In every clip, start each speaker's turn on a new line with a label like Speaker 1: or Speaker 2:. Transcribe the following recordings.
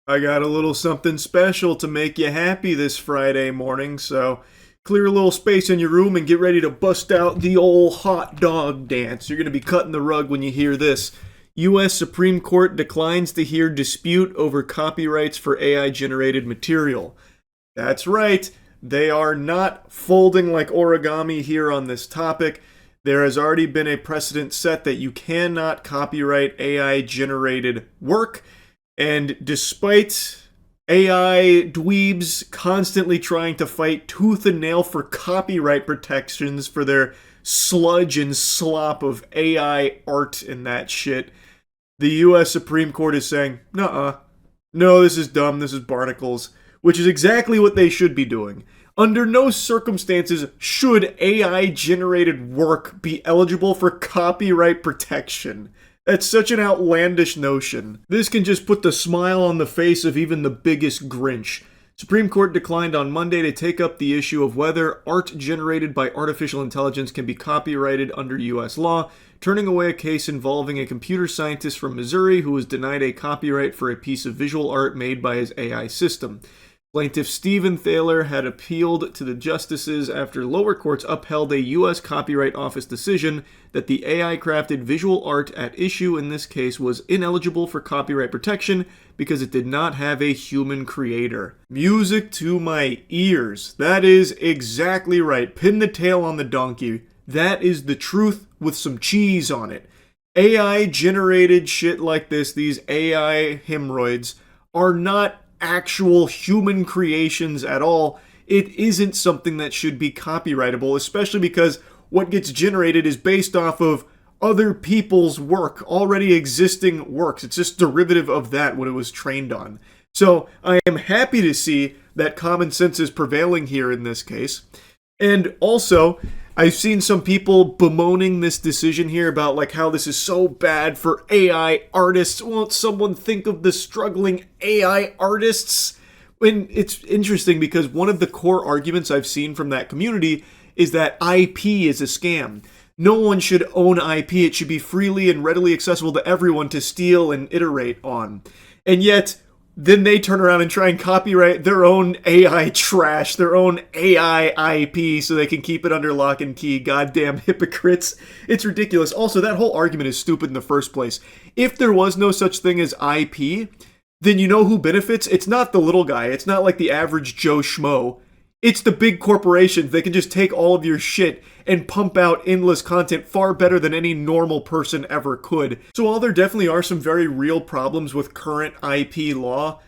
Speaker 1: I got a little something special to make you happy this Friday morning, so clear a little space in your room and get ready to bust out the old hot dog dance. You're going to be cutting the rug when you hear this. U.S. Supreme Court declines to hear dispute over copyrights for AI generated material. That's right, they are not folding like origami here on this topic. There has already been a precedent set that you cannot copyright AI generated work. And despite AI dweebs constantly trying to fight tooth and nail for copyright protections for their sludge and slop of AI art and that shit, the US Supreme Court is saying, nuh-uh, no, this is dumb, this is barnacles, which is exactly what they should be doing. Under no circumstances should AI generated work be eligible for copyright protection. That's such an outlandish notion. This can just put the smile on the face of even the biggest Grinch. Supreme Court declined on Monday to take up the issue of whether art generated by artificial intelligence can be copyrighted under U.S. law, turning away a case involving a computer scientist from Missouri who was denied a copyright for a piece of visual art made by his AI system. Plaintiff Stephen Thaler had appealed to the justices after lower courts upheld a U.S. Copyright Office decision that the AI-crafted visual art at issue in this case was ineligible for copyright protection because it did not have a human creator. Music to my ears. That is exactly right. Pin the tail on the donkey. That is the truth with some cheese on it. AI-generated shit like this, these AI hemorrhoids, are not actual human creations at all. It isn't something that should be copyrightable, especially because what gets generated is based off of other people's work, already existing works. It's just derivative of that, what it was trained on. So I am happy to see that common sense is prevailing here in this case. And also, I've seen some people bemoaning this decision here about like how this is so bad for AI artists. Won't someone think of the struggling AI artists? And it's interesting because one of the core arguments I've seen from that community is that IP is a scam. No one should own IP. It should be freely and readily accessible to everyone to steal and iterate on. And yet, then they turn around and try and copyright their own AI trash, their own AI IP, so they can keep it under lock and key. Goddamn hypocrites. It's ridiculous. Also, that whole argument is stupid in the first place. If there was no such thing as IP, then you know who benefits? It's not the little guy. It's not like the average Joe Schmo. It's the big corporations. They can just take all of your shit and pump out endless content far better than any normal person ever could. So while there definitely are some very real problems with current IP law,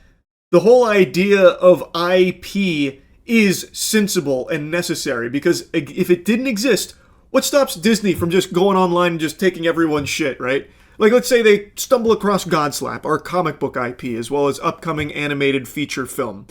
Speaker 1: the whole idea of IP is sensible and necessary because if it didn't exist, what stops Disney from just going online and just taking everyone's shit, right? Like, let's say they stumble across Godslap, our comic book IP, as well as upcoming animated feature film.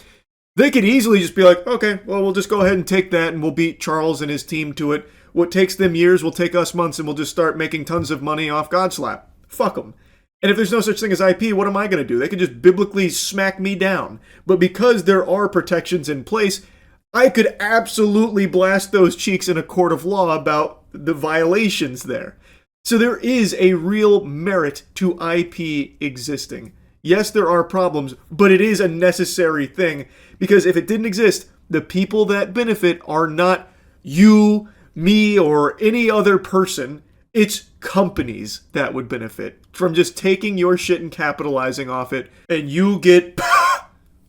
Speaker 1: They could easily just be like, okay, well, we'll just go ahead and take that and we'll beat Charles and his team to it. What takes them years will take us months and we'll just start making tons of money off Godslap. Fuck them. And if there's no such thing as IP, what am I going to do? They could just biblically smack me down. But because there are protections in place, I could absolutely blast those cheeks in a court of law about the violations there. So there is a real merit to IP existing. Yes, there are problems, but it is a necessary thing because if it didn't exist, the people that benefit are not you, me, or any other person. It's companies that would benefit from just taking your shit and capitalizing off it, and you get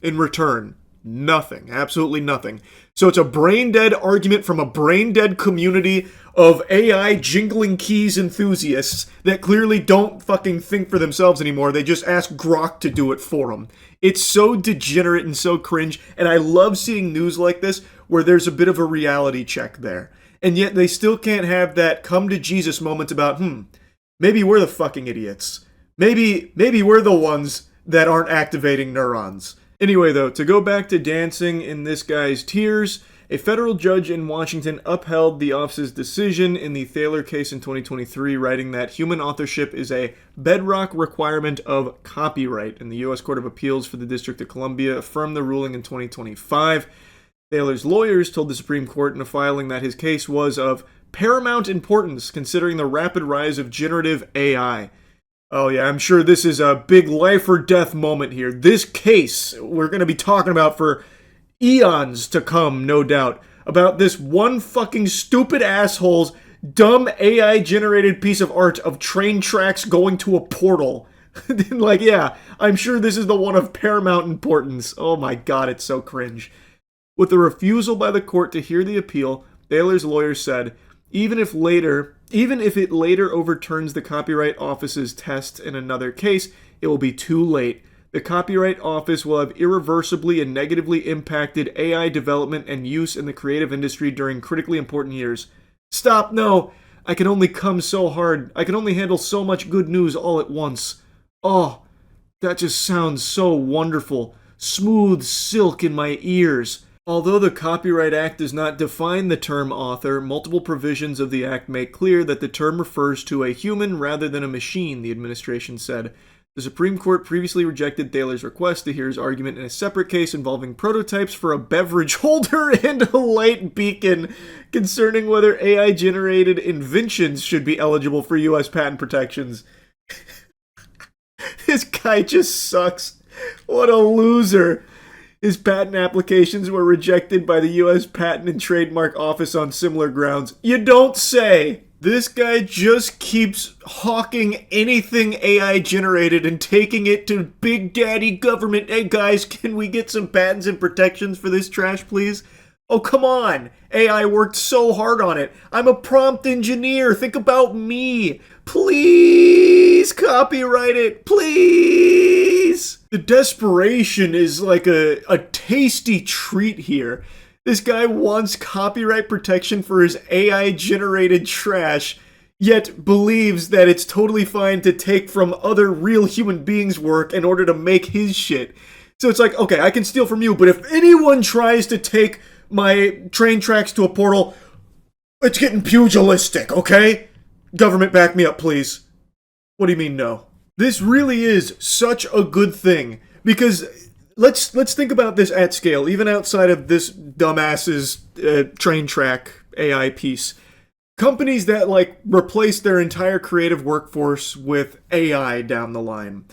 Speaker 1: in return nothing, absolutely nothing. So it's a brain dead argument from a brain dead community of AI jingling keys enthusiasts that clearly don't fucking think for themselves anymore. They just ask Grok to do it for them. It's so degenerate and so cringe, and I love seeing news like this where there's a bit of a reality check there. And yet they still can't have that come to Jesus moment about, maybe we're the fucking idiots. Maybe we're the ones that aren't activating neurons. Anyway, though, to go back to dancing in this guy's tears, a federal judge in Washington upheld the office's decision in the Thaler case in 2023, writing that human authorship is a bedrock requirement of copyright. And the U.S. Court of Appeals for the District of Columbia affirmed the ruling in 2025. Thaler's lawyers told the Supreme Court in a filing that his case was of paramount importance considering the rapid rise of generative AI. Oh, yeah, I'm sure this is a big life or death moment here. This case we're going to be talking about for eons to come, no doubt, about this one fucking stupid asshole's dumb AI generated piece of art of train tracks going to a portal. Like, yeah, I'm sure this is the one of paramount importance. Oh my god, it's so cringe. With the refusal by the court to hear the appeal, Thaler's lawyer said, even if it later overturns the Copyright Office's test in another case, it will be too late. The Copyright Office will have irreversibly and negatively impacted AI development and use in the creative industry during critically important years. Stop, no! I can only come so hard. I can only handle so much good news all at once. Oh, that just sounds so wonderful. Smooth silk in my ears. Although the Copyright Act does not define the term author, multiple provisions of the Act make clear that the term refers to a human rather than a machine, the administration said. The Supreme Court previously rejected Thaler's request to hear his argument in a separate case involving prototypes for a beverage holder and a light beacon concerning whether AI-generated inventions should be eligible for U.S. patent protections. This guy just sucks. What a loser. His patent applications were rejected by the U.S. Patent and Trademark Office on similar grounds. You don't say! This guy just keeps hawking anything AI generated and taking it to Big Daddy government. Hey guys, can we get some patents and protections for this trash, please? Oh, come on! AI worked so hard on it. I'm a prompt engineer. Think about me. Please copyright it. Please! The desperation is like a tasty treat here. This guy wants copyright protection for his AI-generated trash, yet believes that it's totally fine to take from other real human beings' work in order to make his shit. So it's like, okay, I can steal from you, but if anyone tries to take my train tracks to a portal, it's getting pugilistic, okay? Government, back me up, please. What do you mean, no? This really is such a good thing, because let's think about this at scale, even outside of this dumbass's train track AI piece. Companies that, like, replace their entire creative workforce with AI down the line.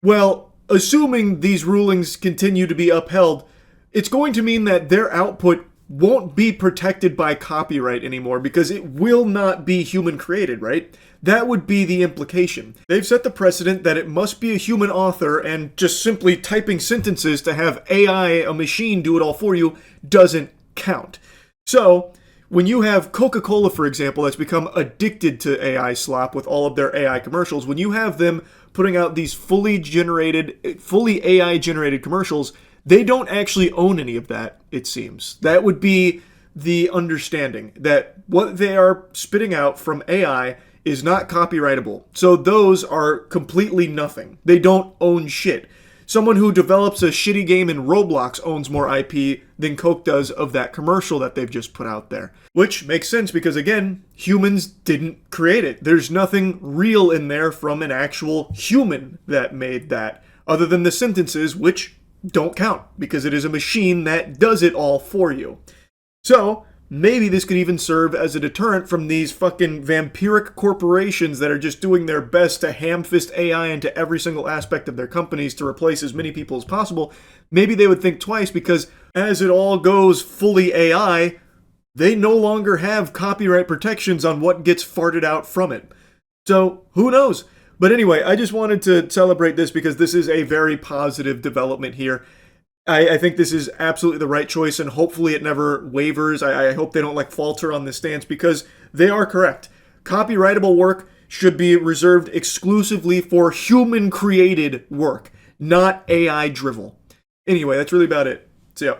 Speaker 1: Well, assuming these rulings continue to be upheld, it's going to mean that their output won't be protected by copyright anymore because it will not be human created, right? That would be the implication. They've set the precedent that it must be a human author, and just simply typing sentences to have AI, a machine, do it all for you doesn't count. So, when you have Coca-Cola, for example, that's become addicted to AI slop with all of their AI commercials, when you have them putting out these fully AI-generated commercials, they don't actually own any of that, it seems. That would be the understanding, that what they are spitting out from AI is not copyrightable. So those are completely nothing. They don't own shit. Someone who develops a shitty game in Roblox owns more IP than Coke does of that commercial that they've just put out there. Which makes sense because, again, humans didn't create it. There's nothing real in there from an actual human that made that, other than the sentences, which don't count because it is a machine that does it all for you. So, maybe this could even serve as a deterrent from these fucking vampiric corporations that are just doing their best to ham-fist AI into every single aspect of their companies to replace as many people as possible. Maybe they would think twice because as it all goes fully AI, they no longer have copyright protections on what gets farted out from it. So, who knows? But anyway, I just wanted to celebrate this because this is a very positive development here. I think this is absolutely the right choice, and hopefully it never wavers. I hope they don't falter on this stance because they are correct. Copyrightable work should be reserved exclusively for human-created work, not AI drivel. Anyway, that's really about it. See ya.